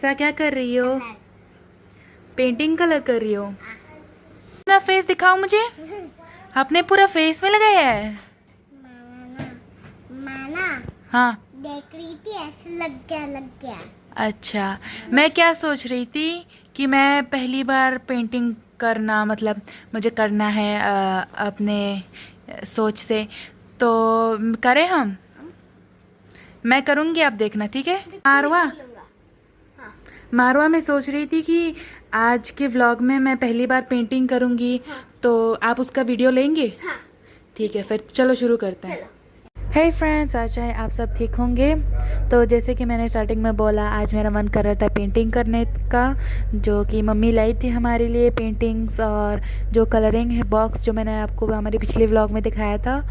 मिर्जा क्या कर रही हो? पेंटिंग कलर कर रही हो? अपना फेस दिखाओ मुझे। आपने पूरा फेस में लगाया है? माना हाँ। देख रही थी ऐसे लग गया। अच्छा, मैं क्या सोच रही थी कि मैं पहली बार पेंटिंग करना मतलब मुझे करना है अपने सोच से, तो करें हम? मैं करूँगी, आप देखना, ठीक है? मारवा, मारवा मैं सोच रही थी कि आज के व्लॉग में मैं पहली बार पेंटिंग करूँगी। तो आप उसका वीडियो लेंगे? ठीक है, फिर चलो शुरू करते हैं। हे फ्रेंड्स, आशा है आप सब ठीक होंगे। तो जैसे कि मैंने स्टार्टिंग में बोला, आज मेरा मन कर रहा था पेंटिंग करने का, जो कि मम्मी लाई थी हमारे लिए पेंटिंग्स और जो कलरिंग है बॉक्स जो मैंने आपको हमारे पिछले व्लॉग में दिखाया था।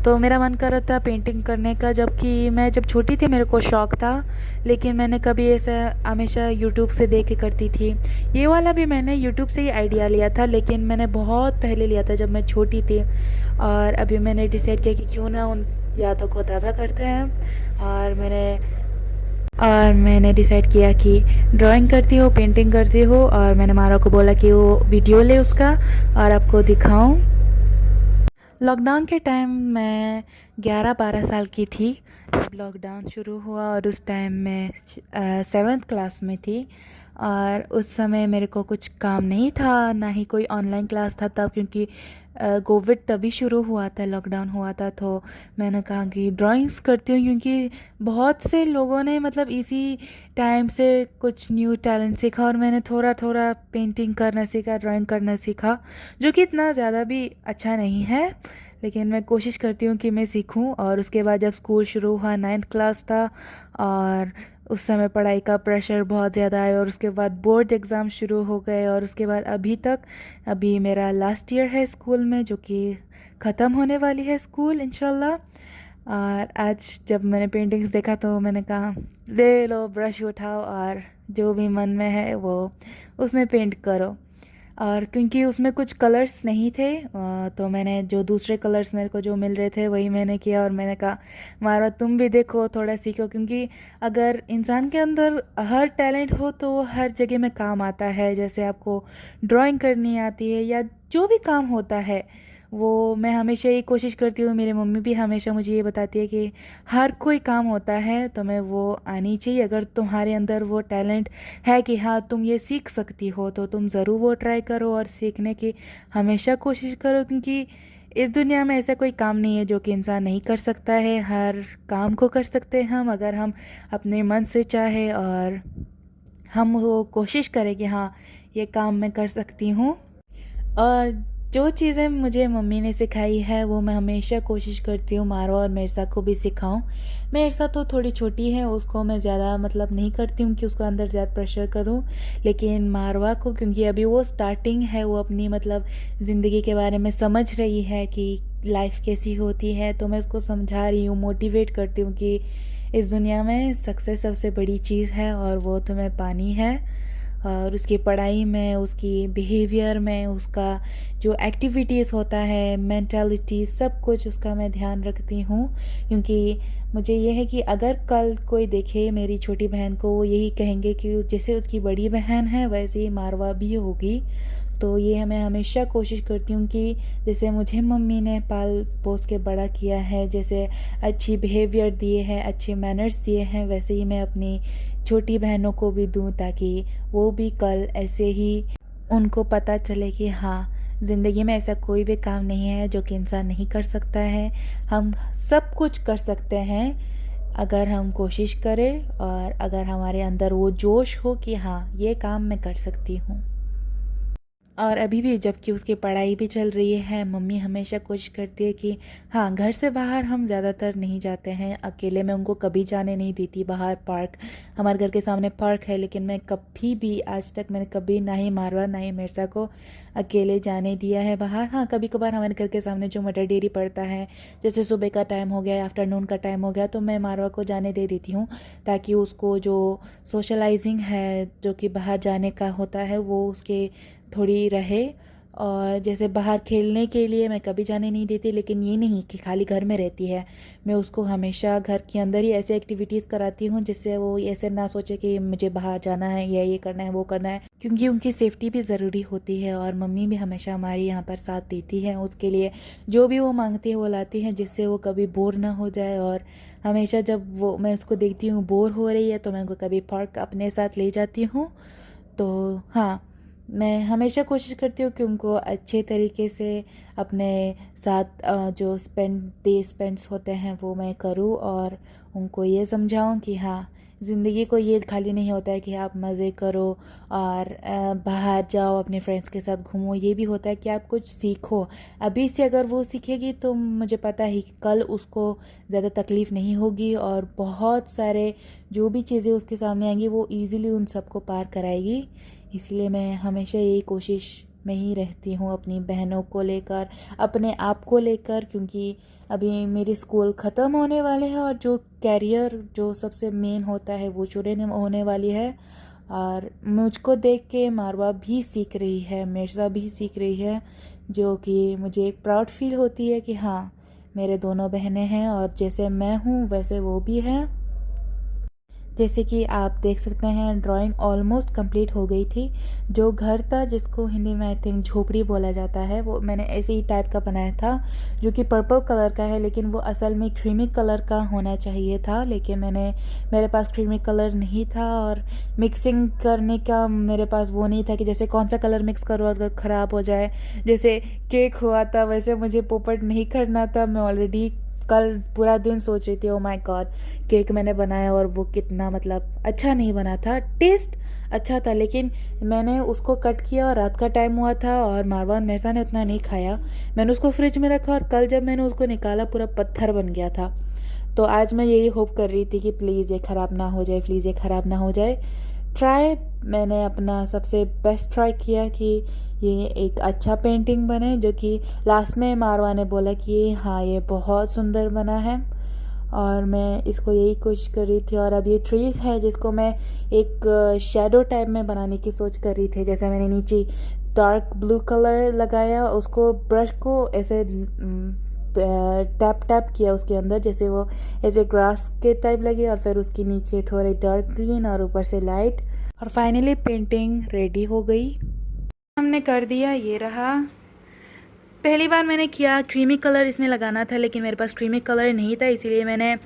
तो मेरा मन कर रहा था पेंटिंग करने का, जबकि मैं जब छोटी थी मेरे को शौक़ था, लेकिन मैंने कभी ऐसा हमेशा यूट्यूब से देख के करती थी। ये वाला भी मैंने यूट्यूब से ही आइडिया लिया था, लेकिन मैंने बहुत पहले लिया था जब मैं छोटी थी। और अभी मैंने डिसाइड किया कि क्यों ना उन यादों को ताज़ा करते हैं, और मैंने डिसाइड किया कि ड्राइंग करती हो, पेंटिंग करती हो, और मैंने मारा को बोला कि वो वीडियो ले उसका और आपको दिखाऊं। लॉकडाउन के टाइम मैं 11-12 साल की थी जब लॉकडाउन शुरू हुआ, और उस टाइम मैं 7th क्लास में थी। और उस समय मेरे को कुछ काम नहीं था, ना ही कोई ऑनलाइन क्लास था तब, क्योंकि कोविड तभी शुरू हुआ था, लॉकडाउन हुआ था। तो मैंने कहा कि ड्राइंग्स करती हूँ, क्योंकि बहुत से लोगों ने मतलब इसी टाइम से कुछ न्यू टैलेंट सीखा, और मैंने थोड़ा थोड़ा पेंटिंग करना सीखा, ड्राइंग करना सीखा, जो कि इतना ज़्यादा भी अच्छा नहीं है, लेकिन मैं कोशिश करती हूँ कि मैं सीखूं। और उसके बाद जब स्कूल शुरू हुआ, 9th क्लास था, और उस समय पढ़ाई का प्रेशर बहुत ज़्यादा आया, और उसके बाद बोर्ड एग्ज़ाम शुरू हो गए, और उसके बाद अभी मेरा लास्ट ईयर है स्कूल में, जो कि ख़त्म होने वाली है स्कूल इंशाल्लाह। और आज जब मैंने पेंटिंग्स देखा तो मैंने कहा ले लो, ब्रश उठाओ और जो भी मन में है वो उसमें पेंट करो। और क्योंकि उसमें कुछ कलर्स नहीं थे, तो मैंने जो दूसरे कलर्स मेरे को जो मिल रहे थे वही मैंने किया, और मैंने कहा मारा तुम भी देखो, थोड़ा सीखो, क्योंकि अगर इंसान के अंदर हर टैलेंट हो तो वो हर जगह में काम आता है। जैसे आपको ड्राइंग करनी आती है या जो भी काम होता है, वो मैं हमेशा ये कोशिश करती हूँ, मेरी मम्मी भी हमेशा मुझे ये बताती है कि हर कोई काम होता है, तुम्हें वो आनी चाहिए। अगर तुम्हारे अंदर वो टैलेंट है कि हाँ तुम ये सीख सकती हो, तो तुम ज़रूर वो ट्राई करो और सीखने की हमेशा कोशिश करो, क्योंकि इस दुनिया में ऐसा कोई काम नहीं है जो कि इंसान नहीं कर सकता है। हर काम को कर सकते हैं हम, अगर हम अपने मन से चाहे और हम वो कोशिश करें कि हाँ ये काम मैं कर सकती हूँ। और जो चीज़ें मुझे मम्मी ने सिखाई है वो मैं हमेशा कोशिश करती हूँ मारवा और मिर्ज़ा को भी सिखाऊं। मिर्ज़ा तो थोड़ी छोटी है, उसको मैं ज़्यादा मतलब नहीं करती हूँ कि उसको अंदर ज़्यादा प्रेशर करूँ, लेकिन मारवा को, क्योंकि अभी वो स्टार्टिंग है, वो अपनी मतलब ज़िंदगी के बारे में समझ रही है कि लाइफ कैसी होती है, तो मैं उसको समझा रही हूँ, मोटिवेट करती हूँ कि इस दुनिया में सक्सेस सबसे बड़ी चीज़ है और वो तुम्हें पानी है। और उसकी पढ़ाई में, उसकी बिहेवियर में, उसका जो एक्टिविटीज़ होता है, मेंटालिटी, सब कुछ उसका मैं ध्यान रखती हूँ, क्योंकि मुझे ये है कि अगर कल कोई देखे मेरी छोटी बहन को, वो यही कहेंगे कि जैसे उसकी बड़ी बहन है वैसे ही मारवा भी होगी। तो ये मैं हमेशा कोशिश करती हूँ कि जैसे मुझे मम्मी ने पाल पोस के बड़ा किया है, जैसे अच्छी बिहेवियर दिए हैं, अच्छे मैनर्स दिए हैं, वैसे ही मैं अपनी छोटी बहनों को भी दूँ, ताकि वो भी कल ऐसे ही उनको पता चले कि हाँ ज़िंदगी में ऐसा कोई भी काम नहीं है जो कि इंसान नहीं कर सकता है। हम सब कुछ कर सकते हैं अगर हम कोशिश करें, और अगर हमारे अंदर वो जोश हो कि हाँ ये काम मैं कर सकती हूँ। और अभी भी जबकि उसकी पढ़ाई भी चल रही है, मम्मी हमेशा कोशिश करती है कि हाँ घर से बाहर हम ज़्यादातर नहीं जाते हैं, अकेले मैं उनको कभी जाने नहीं देती बाहर। पार्क, हमारे घर के सामने पार्क है, लेकिन मैं कभी भी आज तक मैंने कभी ना ही मारवा ना ही मिर्ज़ा को अकेले जाने दिया है बाहर। हाँ कभी कभार हमारे घर के सामने जो मटर डेयरी पड़ता है, जैसे सुबह का टाइम हो गया, आफ्टरनून का टाइम हो गया, तो मैं मारवा को जाने दे देती हूँ, ताकि उसको जो सोशलाइजिंग है, जो कि बाहर जाने का होता है, वो उसके थोड़ी रहे। और जैसे बाहर खेलने के लिए मैं कभी जाने नहीं देती, लेकिन ये नहीं कि खाली घर में रहती है। मैं उसको हमेशा घर के अंदर ही ऐसे एक्टिविटीज़ कराती हूँ जिससे वो ऐसे ना सोचे कि मुझे बाहर जाना है या ये करना है वो करना है, क्योंकि उनकी सेफ्टी भी ज़रूरी होती है। और मम्मी भी हमेशा हमारी यहाँ पर साथ देती है, उसके लिए जो भी वो मांगती है वो लाती हैं, जिससे वो कभी बोर ना हो जाए। और हमेशा जब वो मैं उसको देखती हूँ बोर हो रही है तो मैं उनको कभी पार्क अपने साथ ले जाती हूँ। तो हाँ, मैं हमेशा कोशिश करती हूँ कि उनको अच्छे तरीके से अपने साथ जो स्पेंड्स होते हैं वो मैं करूँ, और उनको ये समझाऊँ कि हाँ, ज़िंदगी को ये खाली नहीं होता है कि आप मज़े करो और बाहर जाओ अपने फ्रेंड्स के साथ घूमो। ये भी होता है कि आप कुछ सीखो। अभी से अगर वो सीखेगी तो मुझे पता है कि कल उसको ज़्यादा तकलीफ़ नहीं होगी, और बहुत सारे जो भी चीज़ें उसके सामने आएंगी वो ईज़िली उन सबको पार कराएगी। इसलिए मैं हमेशा यही कोशिश में ही रहती हूँ अपनी बहनों को लेकर, अपने आप को लेकर, क्योंकि अभी मेरी स्कूल ख़त्म होने वाले हैं और जो कैरियर जो सबसे मेन होता है वो शुरू होने वाली है। और मुझको देख के मारवा भी सीख रही है, मिर्ज़ा भी सीख रही है, जो कि मुझे एक प्राउड फील होती है कि हाँ, मेरे दोनों बहनें हैं और जैसे मैं हूँ वैसे वो भी हैं। जैसे कि आप देख सकते हैं ड्राइंग ऑलमोस्ट कंप्लीट हो गई थी। जो घर था जिसको हिंदी में आई थिंक झोपड़ी बोला जाता है, वो मैंने ऐसे ही टाइप का बनाया था, जो कि पर्पल कलर का है, लेकिन वो असल में क्रीमी कलर का होना चाहिए था। लेकिन मेरे पास क्रीमी कलर नहीं था और मिक्सिंग करने का मेरे पास वो नहीं था कि जैसे कौन सा कलर मिक्स करो अगर ख़राब हो जाए। जैसे केक हुआ था वैसे मुझे पोपट नहीं करना था। मैं ऑलरेडी कल पूरा दिन सोच रही थी ओ माय गॉड, केक मैंने बनाया और वो कितना मतलब अच्छा नहीं बना था। टेस्ट अच्छा था लेकिन मैंने उसको कट किया और रात का टाइम हुआ था और मारवान मिर्ज़ा ने उतना नहीं खाया। मैंने उसको फ्रिज में रखा और कल जब मैंने उसको निकाला पूरा पत्थर बन गया था। तो आज मैं यही होप कर रही थी कि प्लीज़ ये ख़राब ना हो जाए, प्लीज़ ये ख़राब ना हो जाए। मैंने अपना सबसे बेस्ट ट्राई किया कि ये एक अच्छा पेंटिंग बने, जो कि लास्ट में मारवा ने बोला कि हाँ ये बहुत सुंदर बना है। और मैं इसको यही कोशिश कर रही थी। और अब ये ट्रीज़ है जिसको मैं एक शेडो टाइप में बनाने की सोच कर रही थी। जैसे मैंने नीचे डार्क ब्लू कलर लगाया, उसको ब्रश को ऐसे टैप टैप किया उसके अंदर, जैसे वो ऐसे ग्रास के टाइप लगे, और फिर उसके नीचे थोड़े डार्क ग्रीन और ऊपर से लाइट, और फाइनली पेंटिंग रेडी हो गई। हमने कर दिया, ये रहा। पहली बार मैंने किया क्रीमी कलर इसमें लगाना था, लेकिन मेरे पास क्रीमी कलर नहीं था, इसीलिए मैंने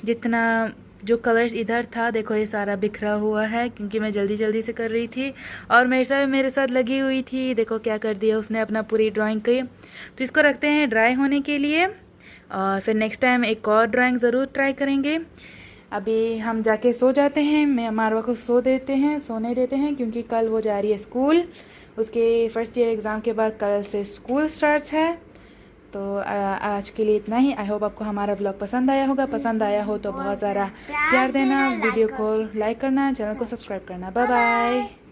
जितना जो कलर्स इधर था, देखो ये सारा बिखरा हुआ है क्योंकि मैं जल्दी जल्दी से कर रही थी। और मेरे साथ लगी हुई थी। देखो क्या कर दिया उसने, अपना पूरी ड्राइंग की। तो इसको रखते हैं ड्राई होने के लिए, और फिर नेक्स्ट टाइम एक और ड्राइंग ज़रूर ट्राई करेंगे। अभी हम जाके सो जाते हैं, मैं मारवा को सोने देते हैं क्योंकि कल वो जा रही है स्कूल। उसके फर्स्ट ईयर एग्ज़ाम के बाद कल से स्कूल स्टार्ट्स है। तो आज के लिए इतना ही। आई होप आपको हमारा व्लॉग पसंद आया होगा। पसंद आया हो तो बहुत सारा प्यार देना, वीडियो को लाइक करना, चैनल को सब्सक्राइब करना। Bye bye.